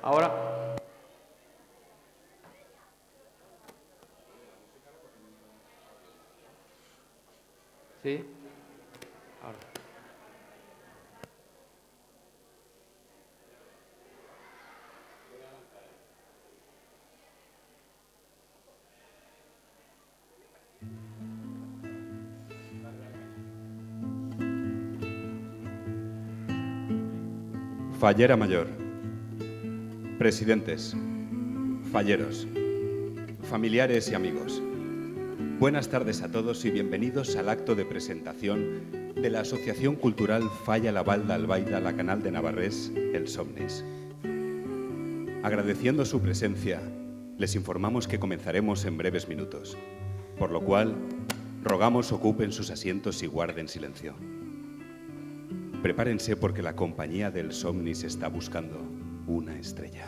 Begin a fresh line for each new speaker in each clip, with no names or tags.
Ahora. ¿Sí? Ahora.
Fallera mayor, presidentes, falleros, familiares y amigos. Buenas tardes a todos y bienvenidos al acto de presentación de la Asociación Cultural Falla la Balda Albaida, la Canal de Navarrés, El Somnis. Agradeciendo su presencia, les informamos que comenzaremos en breves minutos, por lo cual rogamos ocupen sus asientos y guarden silencio. Prepárense porque la compañía del Somnis está buscando una estrella.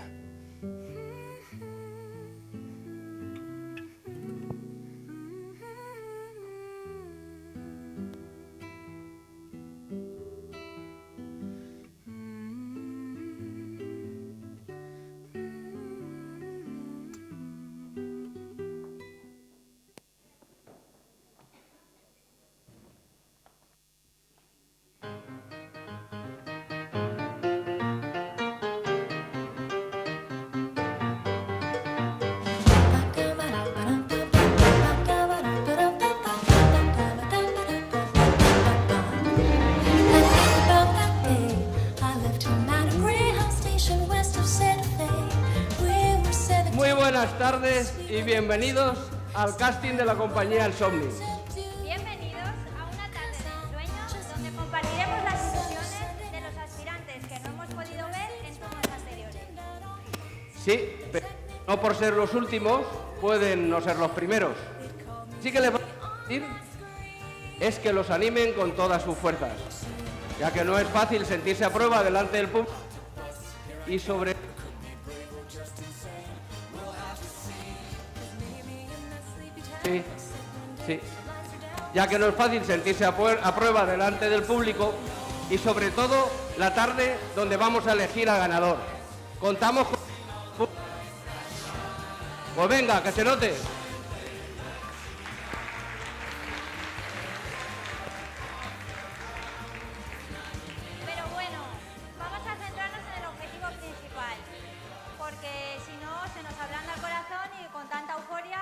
Buenas tardes y bienvenidos al casting de la compañía El Somnis.
Bienvenidos a una tarde de ensueño donde compartiremos las ilusiones de los aspirantes que no hemos podido ver en turnos anteriores.
Sí, pero no por ser los últimos pueden no ser los primeros. Sí que les voy a decir es que los animen con todas sus fuerzas, ya que no es fácil sentirse a prueba delante del público y sobre Sí. Ya que no es fácil sentirse a prueba delante del público y sobre todo la tarde donde vamos a elegir al ganador. Contamos con... Pues venga, que se note.
Pero bueno, vamos a centrarnos en el objetivo principal, porque si no se nos ablanda el corazón y con tanta euforia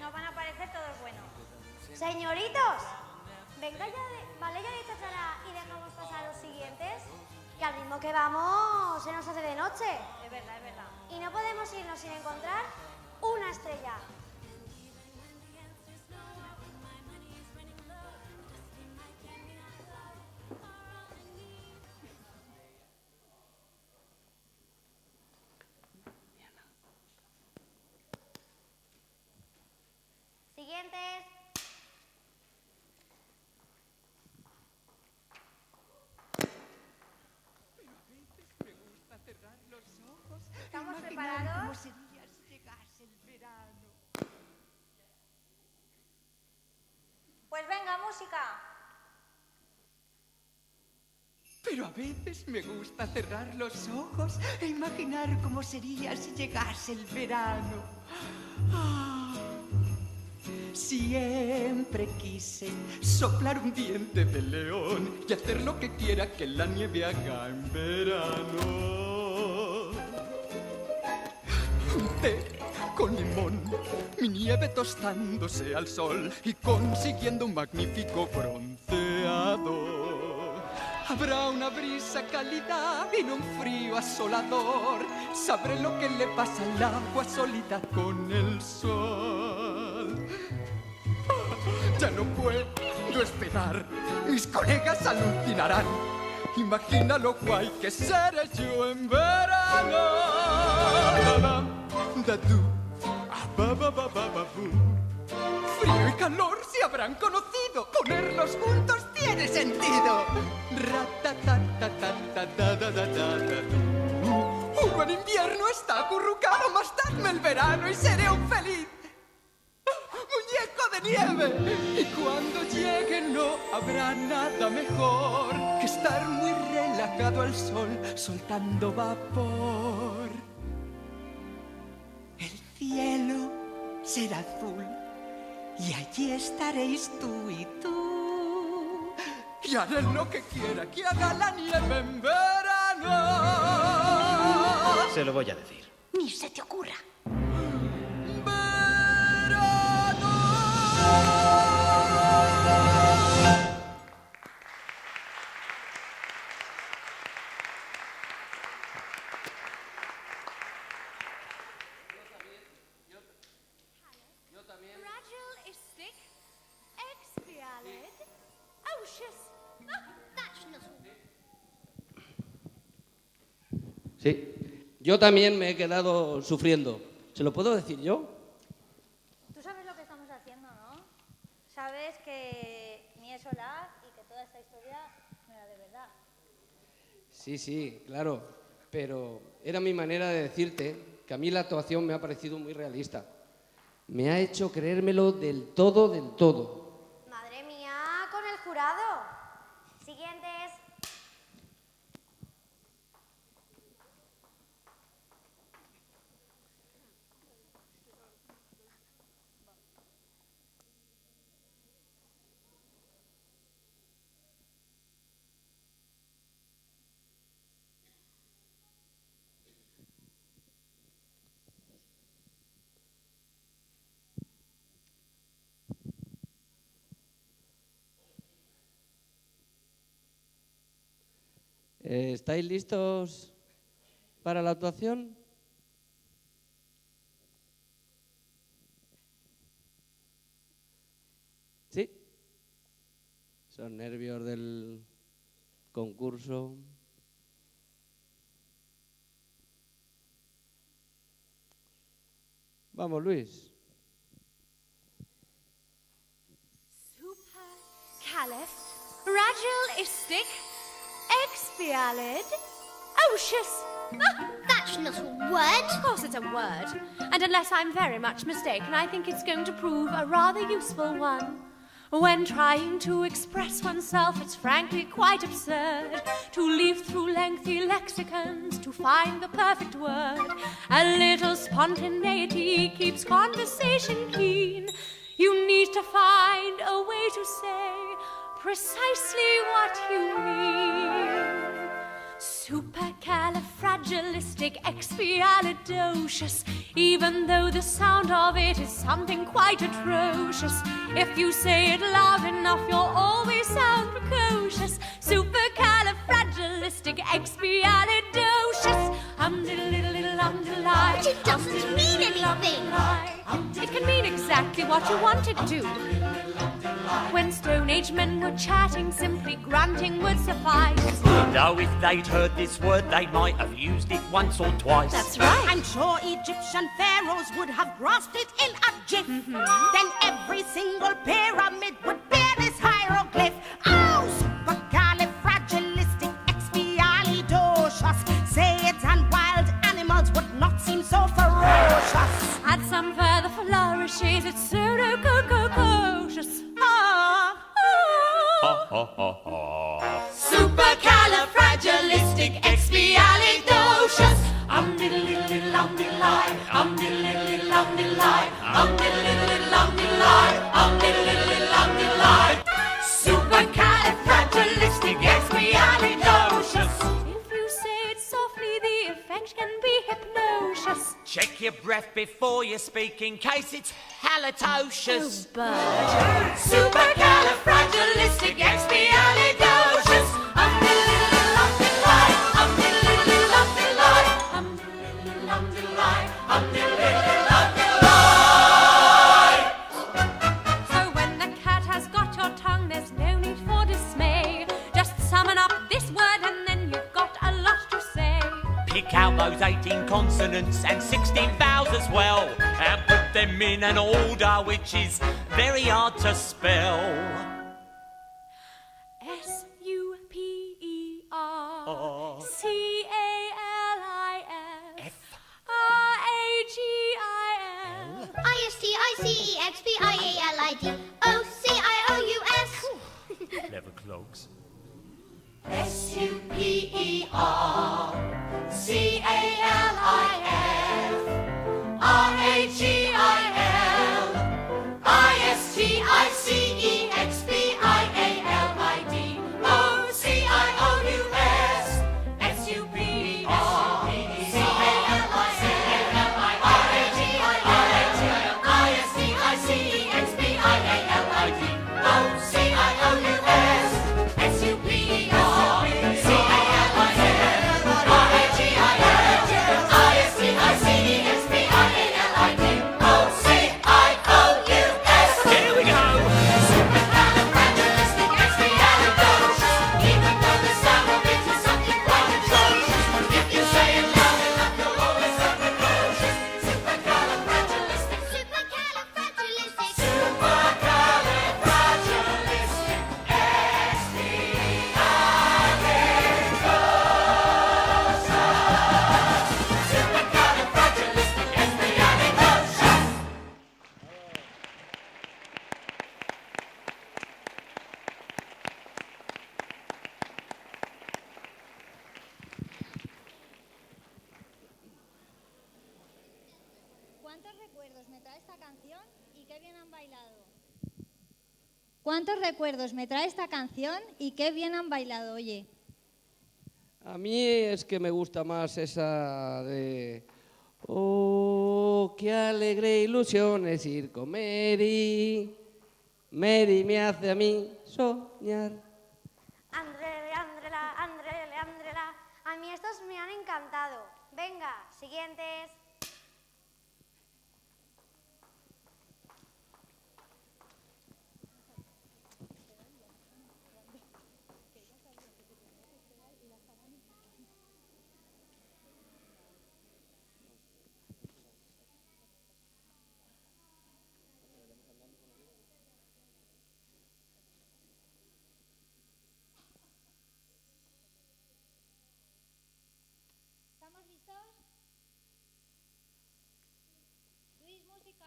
nos van a parecer todos buenos. Señoritos, venga ya, vale ya de esta charla y dejamos pasar a los siguientes, que al ritmo que vamos se nos hace de noche. Es verdad, es verdad. Y no podemos irnos sin encontrar una estrella. Siguientes. ¿Estamos preparados? Pues venga, música.
Pero a veces me gusta cerrar los ojos e imaginar cómo sería si llegase el verano. Siempre quise soplar un diente de león y hacer lo que quiera que la nieve haga en verano. Un té con limón, mi nieve tostándose al sol y consiguiendo un magnífico bronceado. Habrá una brisa cálida y no un frío asolador. Sabré lo que le pasa al agua sólida con el sol. Ya no puedo esperar, mis colegas alucinarán. Imagina lo guay que seré yo en verano. Frío y calor se habrán conocido, ponerlos juntos tiene sentido. Uno en invierno está acurrucado, más dadme el verano y seré un feliz muñeco de nieve. Y cuando llegue no habrá nada mejor que estar muy relajado al sol, soltando vapor. cielo será azul y allí estaréis tú y tú. Y haré lo que quiera que haga la nieve en verano.
Se lo voy a decir.
Ni se te ocurra.
Sí, yo también me he quedado sufriendo. ¿Se lo puedo decir yo?
Tú sabes lo que estamos haciendo, ¿no? Sabes que ni es solar y que toda esta historia no era de verdad.
Sí, claro. Pero era mi manera de decirte que a mí la actuación me ha parecido muy realista. Me ha hecho creérmelo del todo, del todo.
Madre mía, con el jurado. Siguientes.
¿Estáis listos para la actuación? ¿Sí? ¿Son nervios del concurso? Vamos, Luis.
Supercalifragilisticexpialidocious.
That's not a word.
Of course it's a word. And unless I'm very much mistaken, I think it's going to prove a rather useful one. When trying to express oneself, it's frankly quite absurd to leaf through lengthy lexicons to find the perfect word. A little spontaneity keeps conversation keen. You need to find a way to say precisely what you mean. Supercalifragilisticexpialidocious, even though the sound of it is something quite atrocious. If you say it loud enough, you'll always sound precocious. Supercalifragilisticexpialidocious.
But it doesn't mean anything.
It can mean exactly what you want it to. When Stone Age men were chatting, simply grunting would suffice.
Though if they'd heard this word, they might have used it once or twice.
That's right.
I'm sure Egyptian pharaohs would have grasped it in a jiff. Then every single pyramid would bear this hieroglyph. Oh, supercalifragilisticexpialidocious. Say it and wild animals would not seem so ferocious.
Add some further flourishes, it's pseudo-co-co-cautious.
Supercalifragilisticexpialidocious. Um-diddle-diddle-um-diddle-I, um-diddle-diddle-um-diddle-I, um-diddle-diddle-um-diddle-I, um-diddle-diddle-um-diddle-I. Supercalifragilisticexpialidocious.
If you say it softly, the effect can be hypnosis.
Check your breath before you speak in case it's halitosis.
Bird.
Supercalifragilisticexpialidocious. Um-diddle-diddle-um-diddle-I, um-diddle-diddle-um-diddle-I, um-diddle-diddle-um-diddle-I, um-diddle-diddle-um-diddle-I.
So when the cat has got your tongue, there's no need for dismay. Just summon up this word and then you've got a lot to say.
Pick out those 18 consonants and 16 vowels as well, and put them in an order which is very hard to spell.
SUPERCALIF RAGIL
ISTICEXPIALIDOCIOUS.
Clever clogs.
SUPERCALIF RAGIL
¿Cuántos recuerdos me trae esta canción y qué bien han bailado? ¿Cuántos recuerdos me trae esta canción y qué bien han bailado, oye?
A mí es que me gusta más esa de... Oh, qué alegre ilusión es ir con Mary. Mary me hace a mí soñar.
Andrele, Andrela, Andrele, Andrela. A mí estos me han encantado. Venga, siguientes. ¿Estamos listos? Luis, música.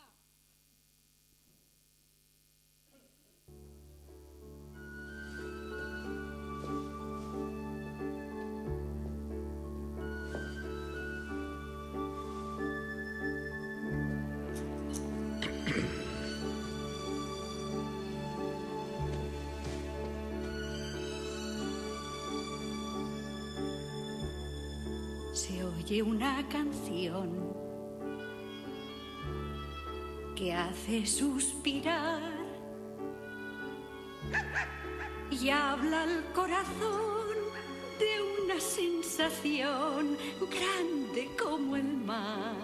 Se oye una canción que hace suspirar y habla al corazón de una sensación grande como el mar.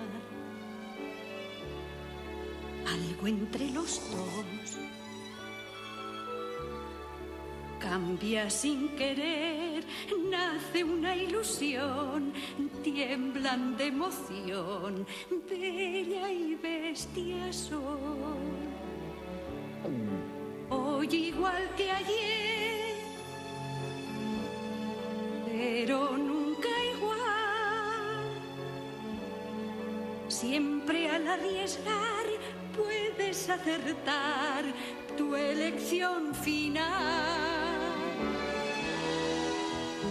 Algo entre los dos cambia sin querer, nace una ilusión, tiemblan de emoción, bella y bestia son. Hoy igual que ayer, pero nunca igual. Siempre al arriesgar puedes acertar tu elección final.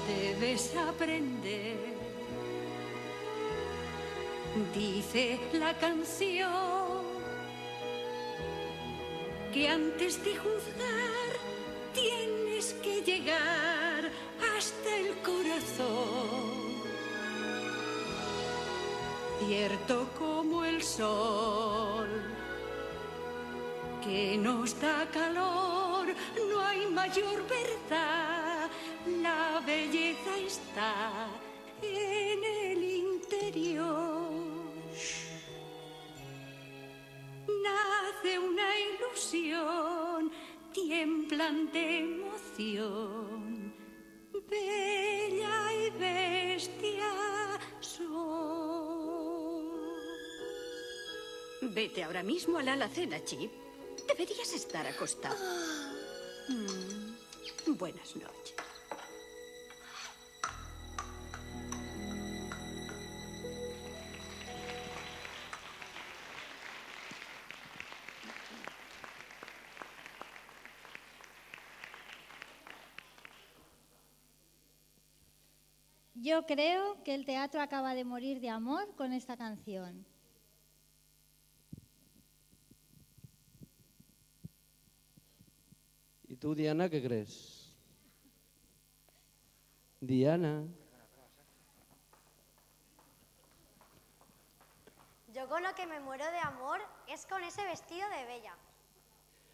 Debes aprender, dice la canción, que antes de juzgar tienes que llegar hasta el corazón. Cierto como el sol, que nos da calor, no hay mayor verdad. La belleza está en el interior. Nace una ilusión, tiemblan de emoción, bella y bestia son. Vete ahora mismo a la alacena, Chip. Deberías estar acostado. Buenas noches.
Yo creo que el teatro acaba de morir de amor con esta canción.
¿Y tú, Diana, qué crees? Diana.
Yo con lo que me muero de amor es con ese vestido de Bella.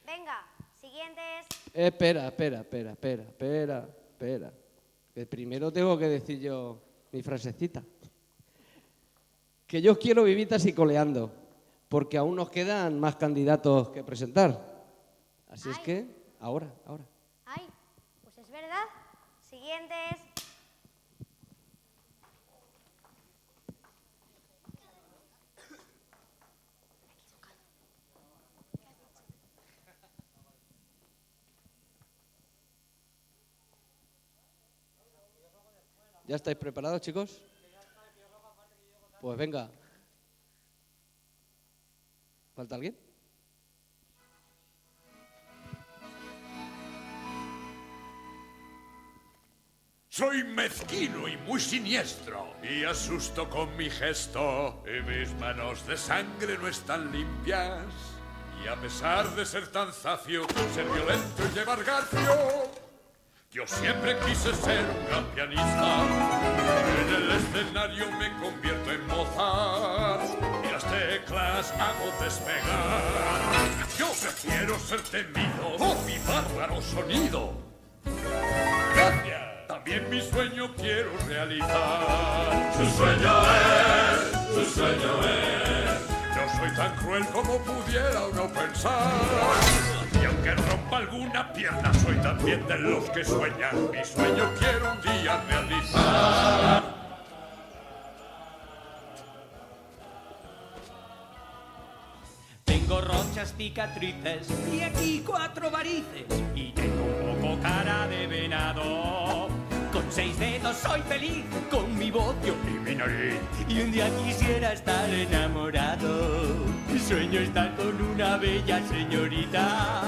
Venga, siguientes.
Espera. Que primero tengo que decir yo mi frasecita. Que yo quiero vivitas y coleando, porque aún nos quedan más candidatos que presentar. Así es que, ahora.
Ay, pues es verdad. Siguientes.
¿Ya estáis preparados, chicos? Pues venga. ¿Falta alguien?
Soy mezquino y muy siniestro, y asusto con mi gesto, y mis manos de sangre no están limpias. Y a pesar de ser tan zafio, ser violento y llevar garfio, yo siempre quise ser un gran pianista. En el escenario me convierto en Mozart, y las teclas hago despegar. Yo prefiero ser temido por mi bárbaro sonido. Gracias. También mi sueño quiero realizar. Su sueño es. No soy tan cruel como pudiera uno pensar. Y aunque rompa alguna pierna, soy también de los que sueñan. Mi sueño quiero un día realizar.
Tengo rochas, cicatrices y aquí 4 varices. Y tengo un poco cara de venado. Con 6 dedos soy feliz, con mi voz yo y mi nariz. Y un día quisiera estar enamorado. Mi sueño está con una bella señorita.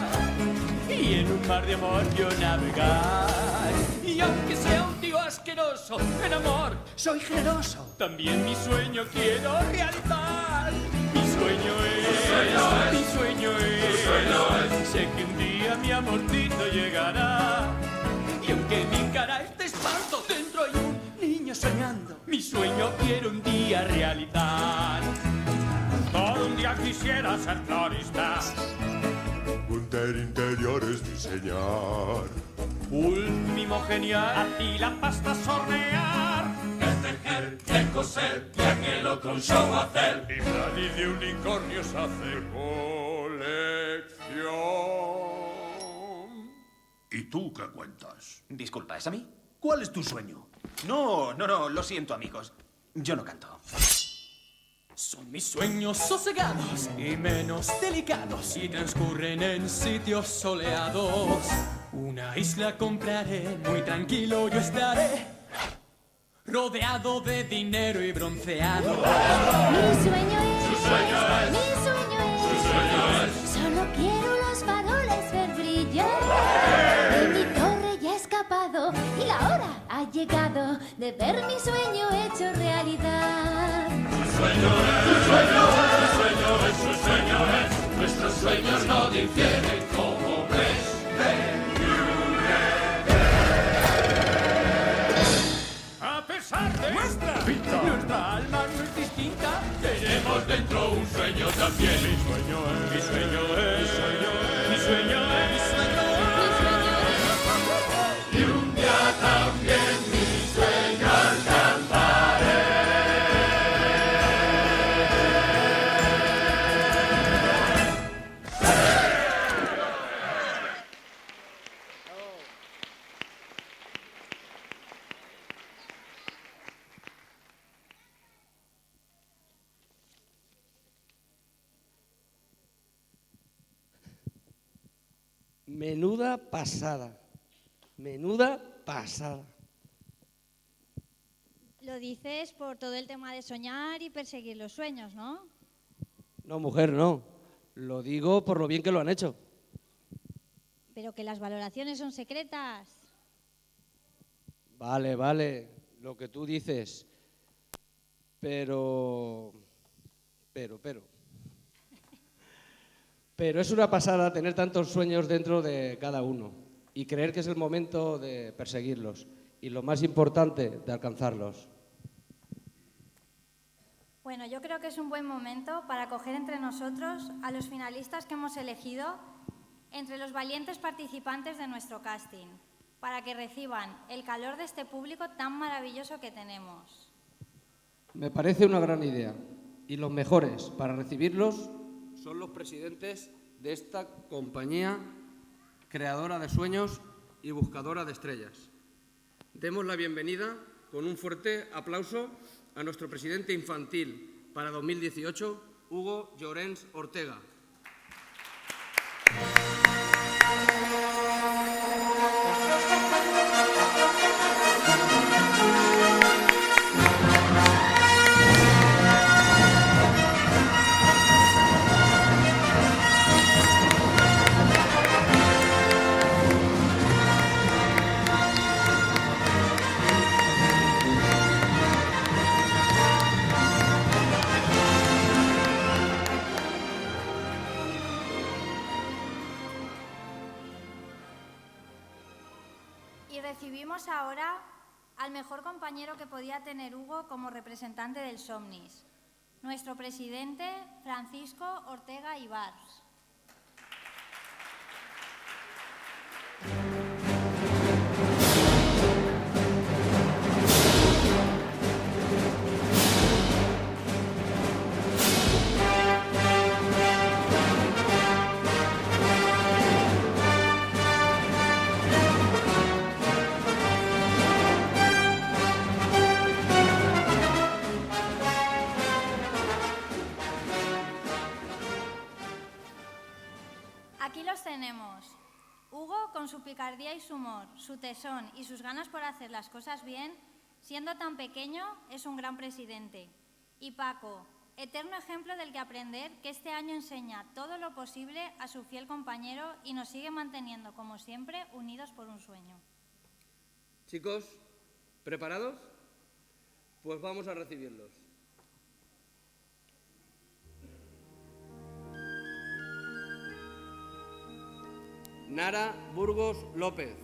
Y en un mar de amor yo navegar. Y aunque sea un tío asqueroso, en amor soy generoso. También mi sueño quiero realizar. Mi sueño es. Sé que un día mi amorcito llegará. Y aunque mi cara esté espanto, dentro hay un niño soñando. Mi sueño quiero un día realizar. Todo un día quisiera ser florista.
Punter interiores diseñar.
Un mimo genial. A ti la pasta sornear.
Que tejer, que coser, y aquel otro un show hacer. Y Freddy de unicornios hacer colección. ¿Y tú qué cuentas?
Disculpa, ¿es a mí? ¿Cuál es tu sueño? No, lo siento, amigos. Yo no canto.
Son mis sueños sosegados y menos delicados y transcurren en sitios soleados. Una isla compraré, muy tranquilo yo estaré, rodeado de dinero y bronceado.
Mi sueño es. Solo quiero los faroles ver brillar. Y mi torre ya ha escapado y la hora ha llegado de ver mi sueño hecho realidad.
Su sueño es. Nuestros sueños no difieren como ves.
A pesar de nuestra alma no es distinta.
Tenemos dentro un sueño también.
Mi sueño es. Mi sueño es.
Y un día también mi sueño alcanzaré.
Menuda pasada.
Lo dices por todo el tema de soñar y perseguir los sueños, ¿no?
No, mujer, no. Lo digo por lo bien que lo han hecho.
Pero que las valoraciones son secretas.
Vale, lo que tú dices. Pero es una pasada tener tantos sueños dentro de cada uno. y creer que es el momento de perseguirlos y, lo más importante, de alcanzarlos.
Bueno, yo creo que es un buen momento para acoger entre nosotros a los finalistas que hemos elegido entre los valientes participantes de nuestro casting, para que reciban el calor de este público tan maravilloso que tenemos.
Me parece una gran idea, y los mejores para recibirlos son los presidentes de esta compañía creadora de sueños y buscadora de estrellas. Demos la bienvenida con un fuerte aplauso a nuestro presidente infantil para 2018, Hugo Llorens Ortega.
Y recibimos ahora al mejor compañero que podía tener Hugo como representante del Somnis, nuestro presidente Francisco Ortega Ibars. Aquí los tenemos. Hugo, con su picardía y su humor, su tesón y sus ganas por hacer las cosas bien, siendo tan pequeño, es un gran presidente. Y Paco, eterno ejemplo del que aprender, que este año enseña todo lo posible a su fiel compañero y nos sigue manteniendo, como siempre, unidos por un sueño.
Chicos, ¿preparados? Pues vamos a recibirlos. Nara Burgos López.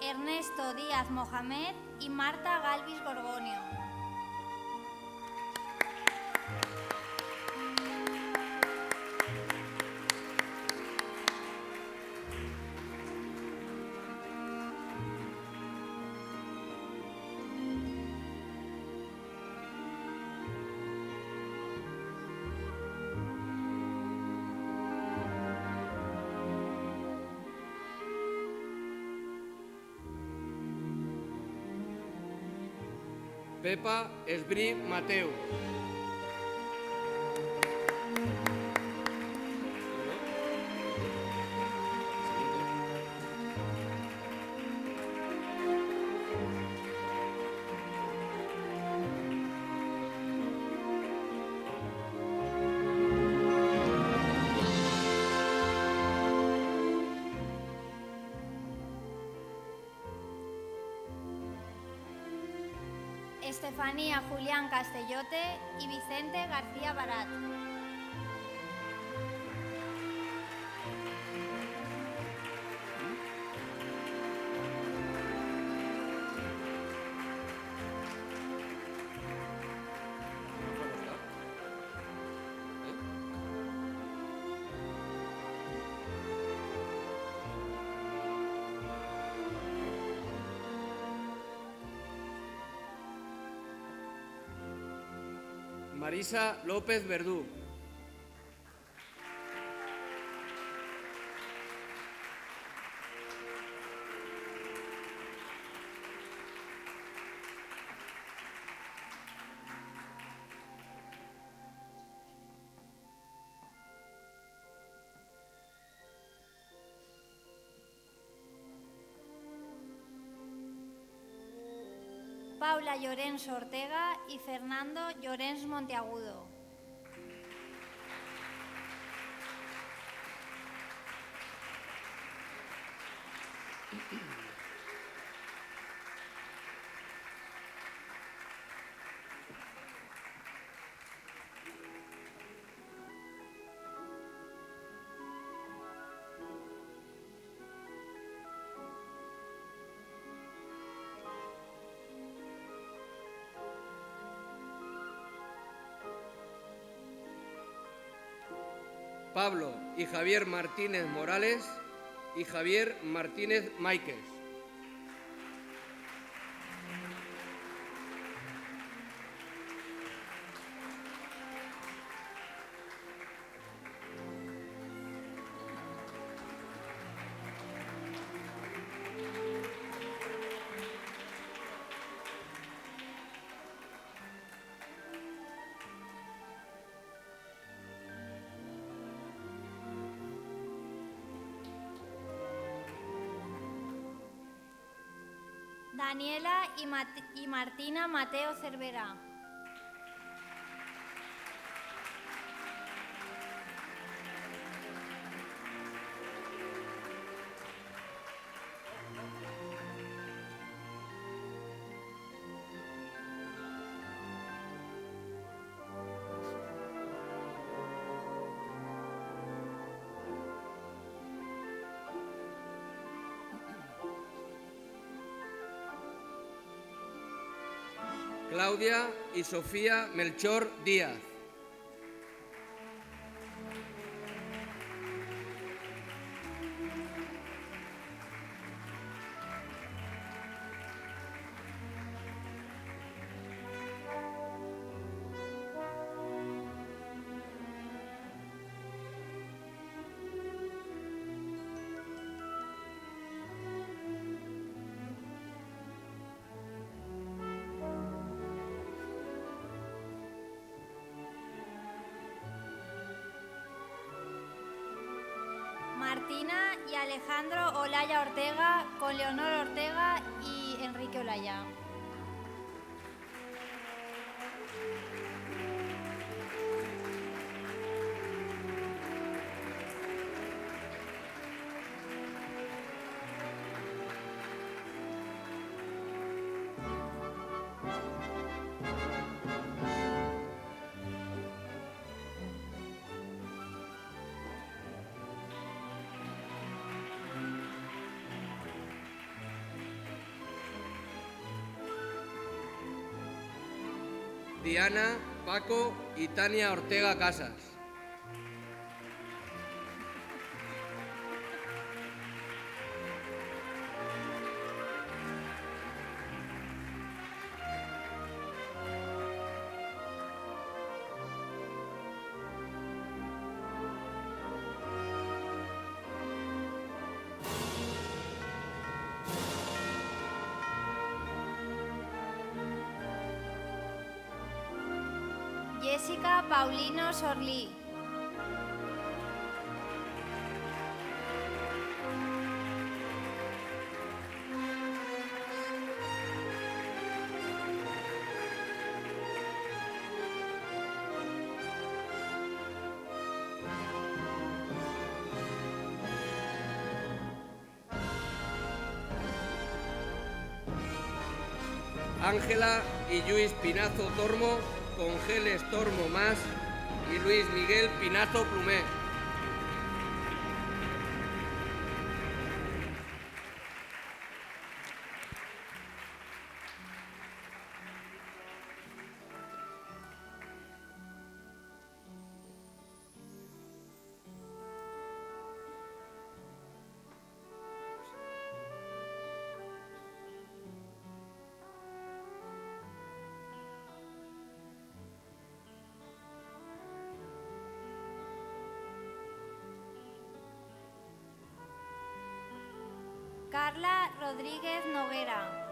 Ernesto Díaz Mohamed y Marta Galvis Gorgonio.
Pepa Esbrí Mateu.
Estefanía Julián Castellote y Vicente García Barat.
Marisa López Verdú.
Paula Llorens Ortega y Fernando Llorens Monteagudo.
Pablo y Javier Martínez Morales y Javier Martínez Máiquez.
Daniela y Martina Mateo Cervera.
Claudia y Sofía Melchor Díaz.
Martina y Alejandro Olaya Ortega con Leonor Ortega y Enrique Olaya.
Diana, Paco y Tania Ortega Casas.
Jessica Paulino Sorlí.
Ángela y Luis Pinazo Tormo con Geles Tormo Más y Luis Miguel Pinazo Plumé.
Carla Rodríguez Noguera.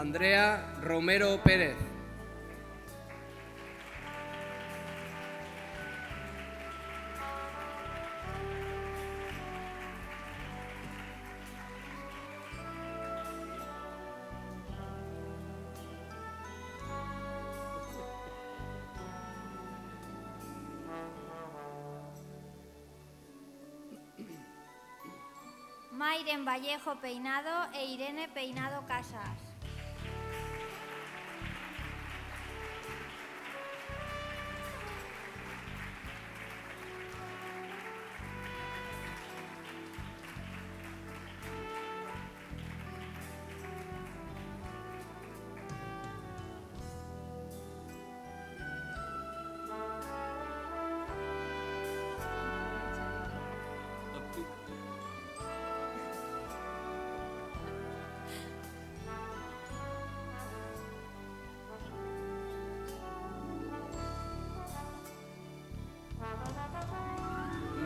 Andrea Romero Pérez.
Mayren Vallejo Peinado e Irene Peinado Casas.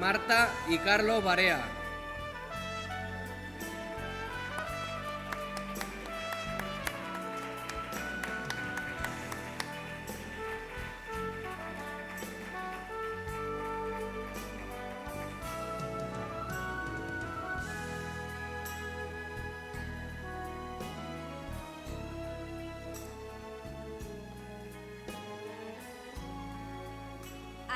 Marta y Carlos Barea.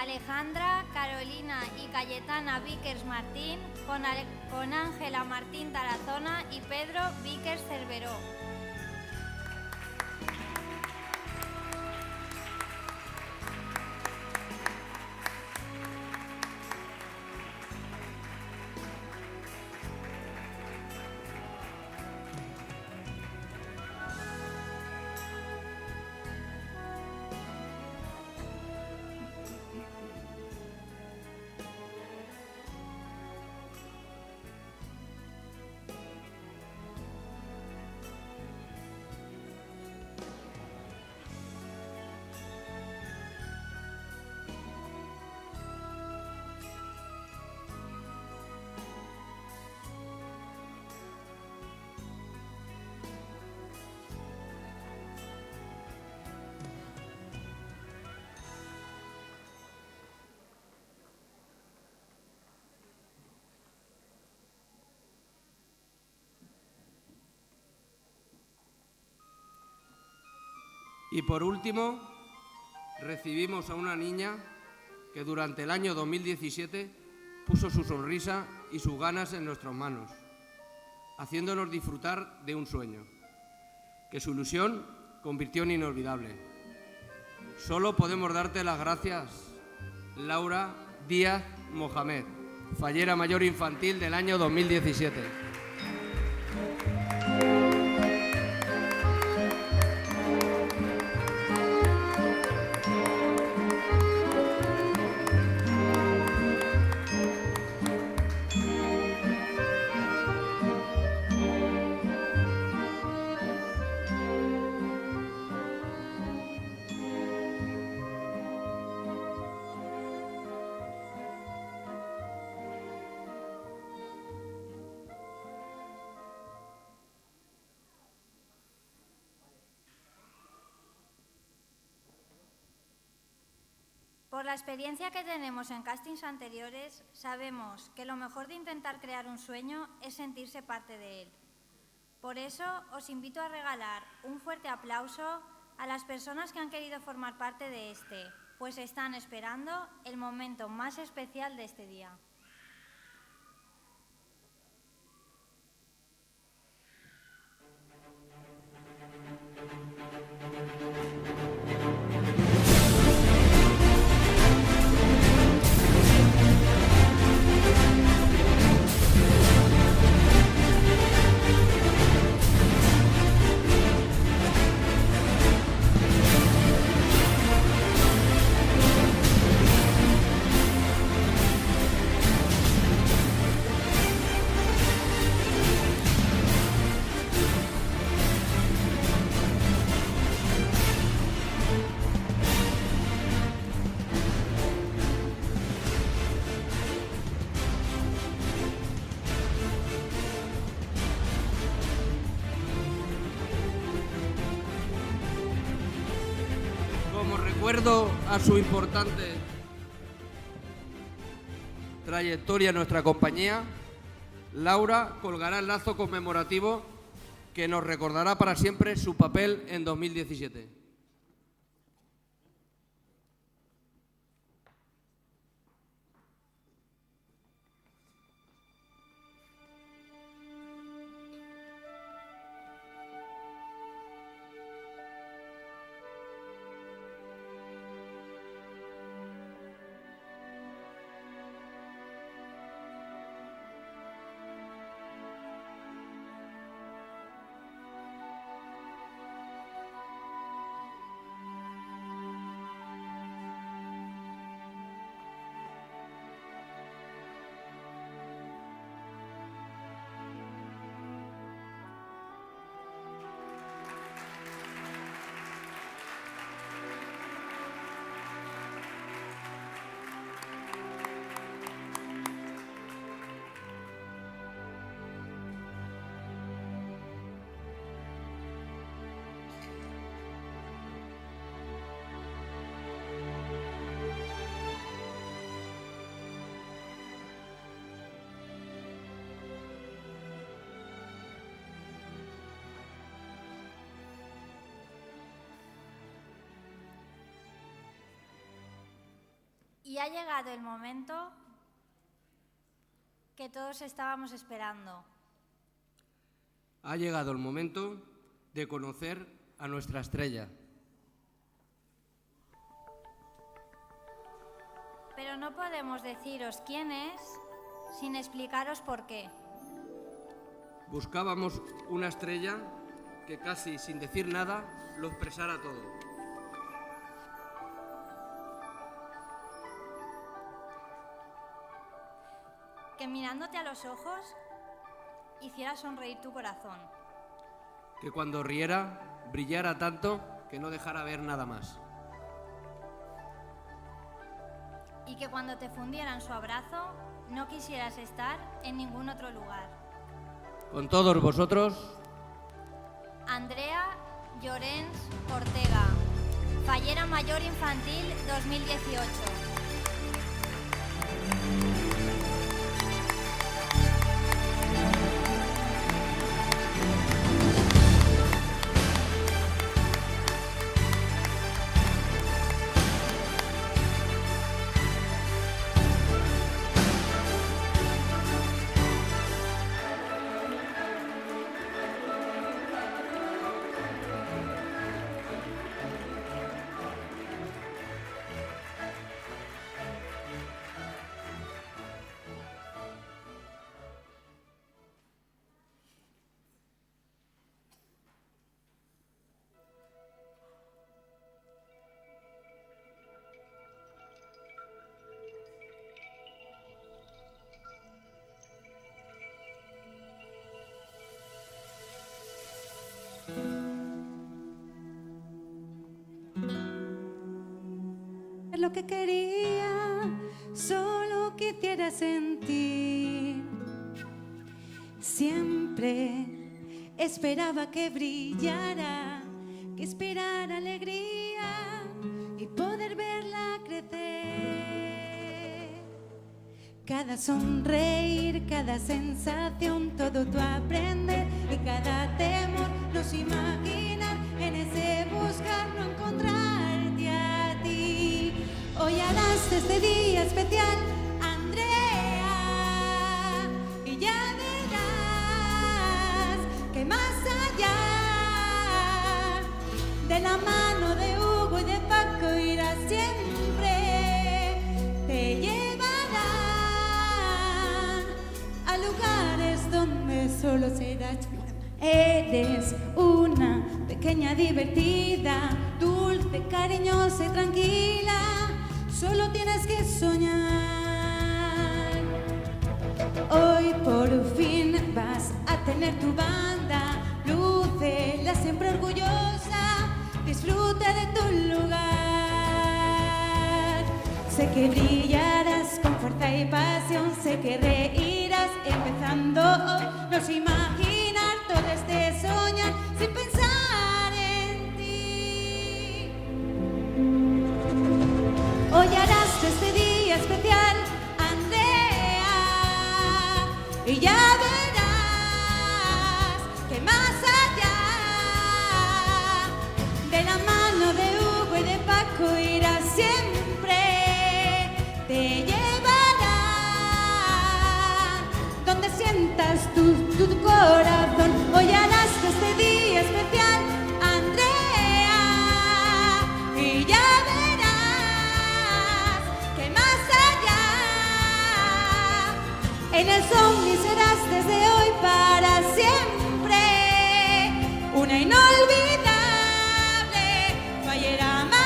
Alejandra, Carolina y Cayetana Víquers Martín con Ángela Martín Tarazona y Pedro Víquers Cerveró.
Y por último, recibimos a una niña que durante el año 2017 puso su sonrisa y sus ganas en nuestras manos, haciéndonos disfrutar de un sueño, que su ilusión convirtió en inolvidable. Solo podemos darte las gracias, Laura Díaz Mohamed, fallera mayor infantil del año 2017.
Por la experiencia que tenemos en castings anteriores, sabemos que lo mejor de intentar crear un sueño es sentirse parte de él. Por eso, os invito a regalar un fuerte aplauso a las personas que han querido formar parte de este, pues están esperando el momento más especial de este día.
acuerdo a su importante trayectoria en nuestra compañía, Laura colgará el lazo conmemorativo que nos recordará para siempre su papel en 2017.
Y ha llegado el momento que todos estábamos esperando.
Ha llegado el momento de conocer a nuestra estrella.
Pero no podemos deciros quién es sin explicaros por qué.
Buscábamos una estrella que casi sin decir nada lo expresara todo.
Que mirándote a los ojos hiciera sonreír tu corazón.
Que cuando riera brillara tanto que no dejara ver nada más.
Y que cuando te fundiera en su abrazo no quisieras estar en ningún otro lugar.
Con todos vosotros,
Andrea Llorens Ortega, Fallera Mayor Infantil 2018.
Lo que quería, solo quisiera sentir. Siempre esperaba que brillara, que esperara alegría y poder verla crecer. Cada sonreír, cada sensación, todo tu aprender y cada temor, nos imaginar en ese buscar, no encontrarte a ti. Hoy harás este día especial, Andrea, y ya verás que más allá de la mano de Hugo y de Paco irás siempre, te llevarán a lugares donde solo serás. Eres una pequeña divertida, dulce, cariñosa y tranquila. Solo tienes que soñar. Hoy por fin vas a tener tu banda. Lúcela siempre orgullosa. Disfruta de tu lugar. Sé que brillarás con fuerza y pasión. Sé que reirás empezando hoy. No es imaginar todo este soñar sin pensar en ti. Hoy harás de este día especial, Andrea, y ya verás que más allá de la mano de Hugo y de Paco irás siempre, te llevará donde sientas tu corazón. Hoy harás de este día especial, Andrea, y ya verás que más allá en el zombie serás desde hoy para siempre una inolvidable fallera maya.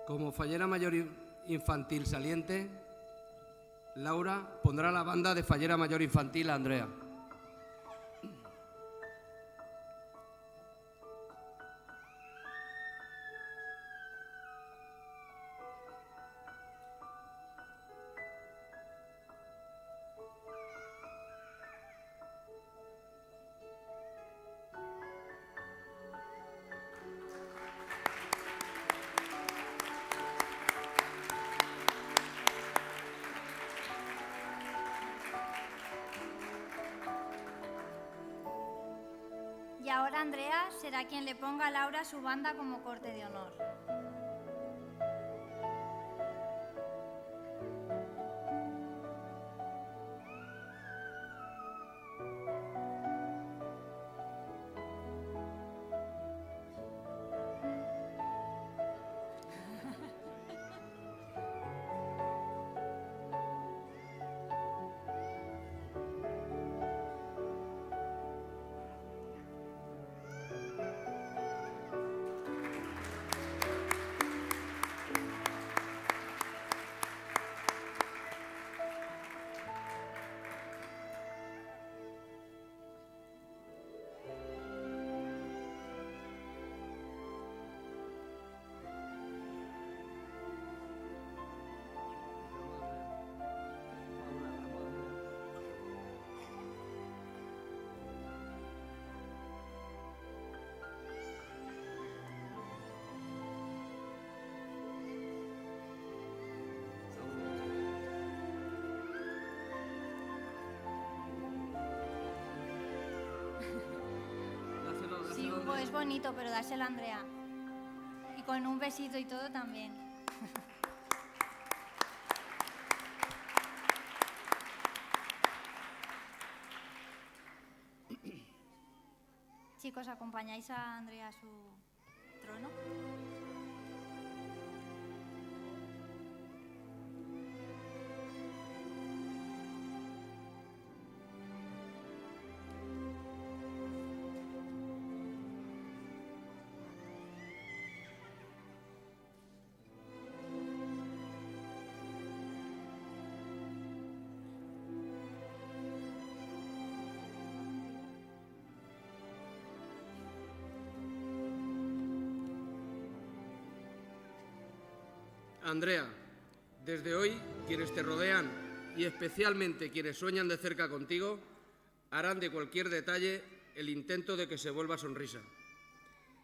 Como fallera mayor infantil saliente, Laura pondrá la banda de fallera mayor infantil a Andrea.
Y ahora Andrea será quien le ponga a Laura su banda como corte de honor. Sí, Hugo, es bonito, pero dáselo a Andrea. Y con un besito y todo también. Chicos, ¿acompañáis a Andrea a su trono?
Andrea, desde hoy quienes te rodean y especialmente quienes sueñan de cerca contigo harán de cualquier detalle el intento de que se vuelva sonrisa.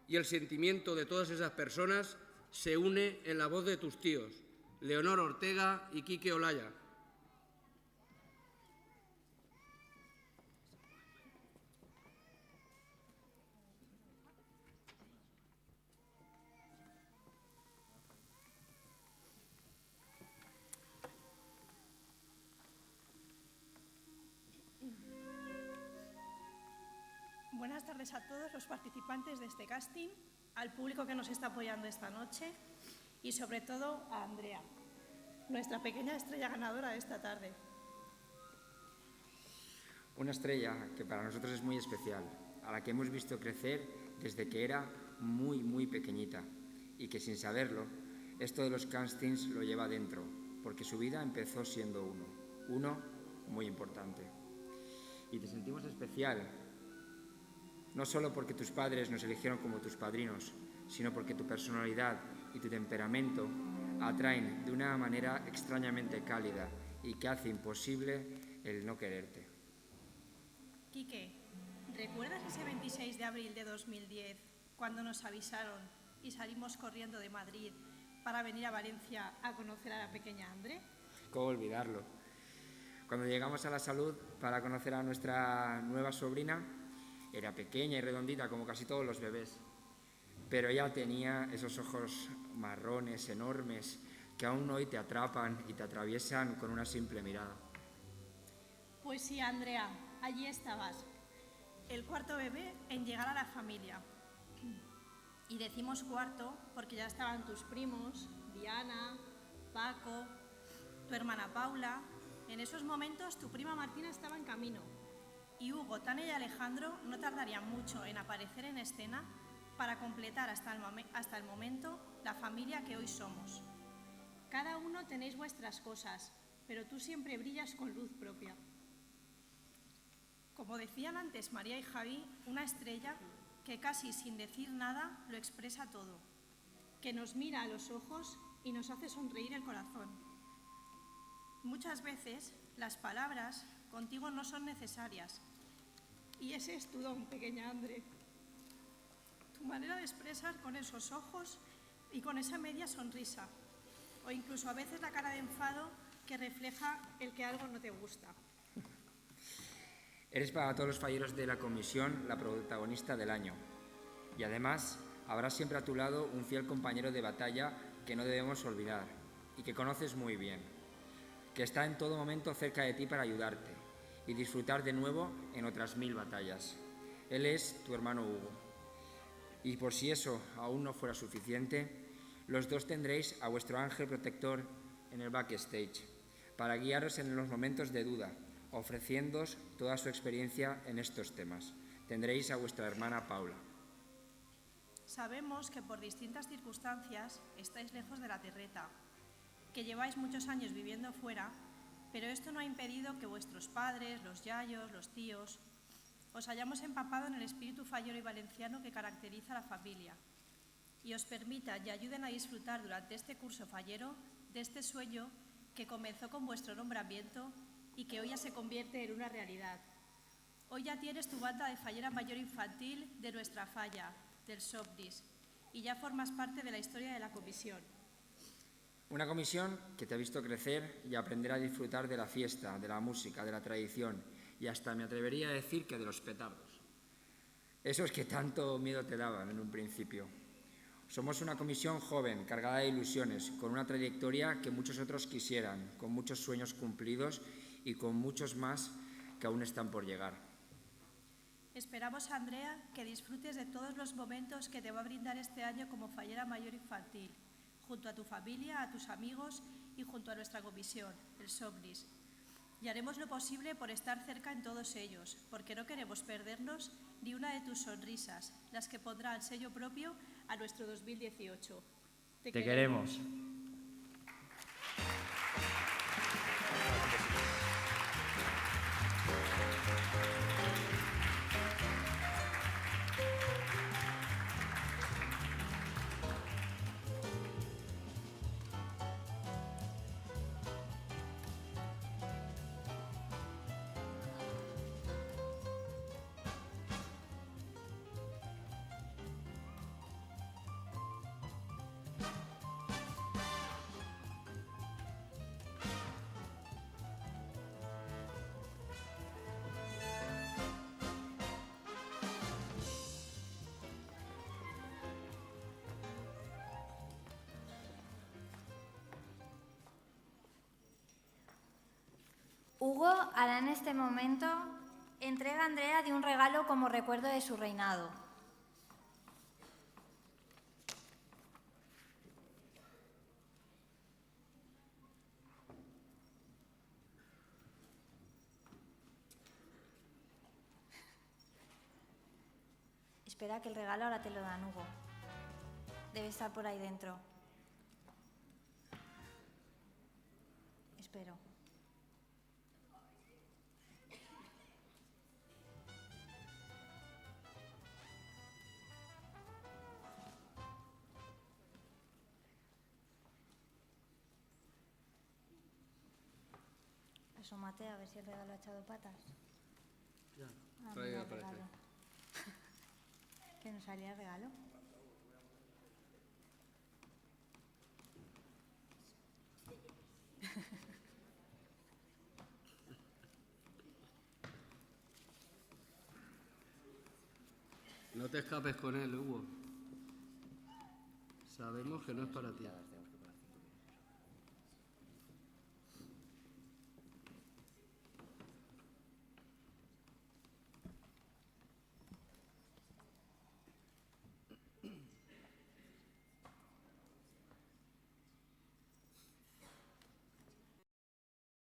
Y el sentimiento de todas esas personas se une en la voz de tus tíos, Leonor Ortega y Quique Olaya.
Buenas tardes a todos los participantes de este casting, al público que nos está apoyando esta noche y sobre todo a Andrea, nuestra pequeña estrella ganadora de esta tarde.
Una estrella que para nosotros es muy especial, a la que hemos visto crecer desde que era muy pequeñita y que sin saberlo, esto de los castings lo lleva dentro, porque su vida empezó siendo uno muy importante. y te sentimos especial, no solo porque tus padres nos eligieron como tus padrinos, sino porque tu personalidad y tu temperamento atraen de una manera extrañamente cálida y que hace imposible el no quererte.
Quique, ¿recuerdas ese 26 de abril de 2010, cuando nos avisaron y salimos corriendo de Madrid para venir a Valencia a conocer a la pequeña Andre?
¿Cómo olvidarlo? Cuando llegamos a La Salud para conocer a nuestra nueva sobrina, era pequeña y redondita como casi todos los bebés, pero ella tenía esos ojos marrones, enormes, que aún hoy te atrapan y te atraviesan con una simple mirada.
Pues sí, Andrea, allí estabas, el cuarto bebé en llegar a la familia. Y decimos cuarto porque ya estaban tus primos, Diana, Paco, tu hermana Paula. En esos momentos tu prima Martina estaba en camino. Y Hugo, Tania y Alejandro no tardarían mucho en aparecer en escena para completar hasta el momento la familia que hoy somos. Cada uno tenéis vuestras cosas, pero tú siempre brillas con luz propia. Como decían antes María y Javi, una estrella que casi sin decir nada lo expresa todo, que nos mira a los ojos y nos hace sonreír el corazón. Muchas veces las palabras contigo no son necesarias, y ese es tu don, pequeña Andre. Tu manera de expresar con esos ojos y con esa media sonrisa, o incluso a veces la cara de enfado que refleja el que algo no te gusta.
Eres para todos los falleros de la comisión la protagonista del año. Y además, habrá siempre a tu lado un fiel compañero de batalla que no debemos olvidar y que conoces muy bien, que está en todo momento cerca de ti para ayudarte y disfrutar de nuevo en otras 1000 batallas. Él es tu hermano Hugo. Y por si eso aún no fuera suficiente, los dos tendréis a vuestro ángel protector en el backstage para guiaros en los momentos de duda, ofreciéndoos toda su experiencia en estos temas. Tendréis a vuestra hermana Paula.
Sabemos que por distintas circunstancias estáis lejos de la terreta, que lleváis muchos años viviendo fuera, pero esto no ha impedido que vuestros padres, los yayos, los tíos, os hayamos empapado en el espíritu fallero y valenciano que caracteriza a la familia y os permitan y ayuden a disfrutar durante este curso fallero de este sueño que comenzó con vuestro nombramiento y que hoy ya se convierte en una realidad. Hoy ya tienes tu banda de fallera mayor infantil de nuestra falla, del SOPDIS, y ya formas parte de la historia de la comisión.
Una comisión que te ha visto crecer y aprender a disfrutar de la fiesta, de la música, de la tradición y hasta me atrevería a decir que de los petardos. Esos que tanto miedo te daban en un principio. Somos una comisión joven, cargada de ilusiones, con una trayectoria que muchos otros quisieran, con muchos sueños cumplidos y con muchos más que aún están por llegar.
Esperamos, Andrea, que disfrutes de todos los momentos que te va a brindar este año como fallera mayor infantil, junto a tu familia, a tus amigos y junto a nuestra comisión, el SOPDIS. Y haremos lo posible por estar cerca en todos ellos, porque no queremos perdernos ni una de tus sonrisas, las que pondrán sello propio a nuestro 2018.
Te queremos.
Hugo hará en este momento entrega a Andrea de un regalo como recuerdo de su reinado. Espera que el regalo ahora te lo dan, Hugo. Debe estar por ahí dentro. Espero. Asómate a ver si el regalo ha echado patas.
Ya,
Ah,
por ahí
mira,
aparece.
regalo. ¿Que no salía el regalo?
No te escapes con él, Hugo. Sabemos que no es para ti.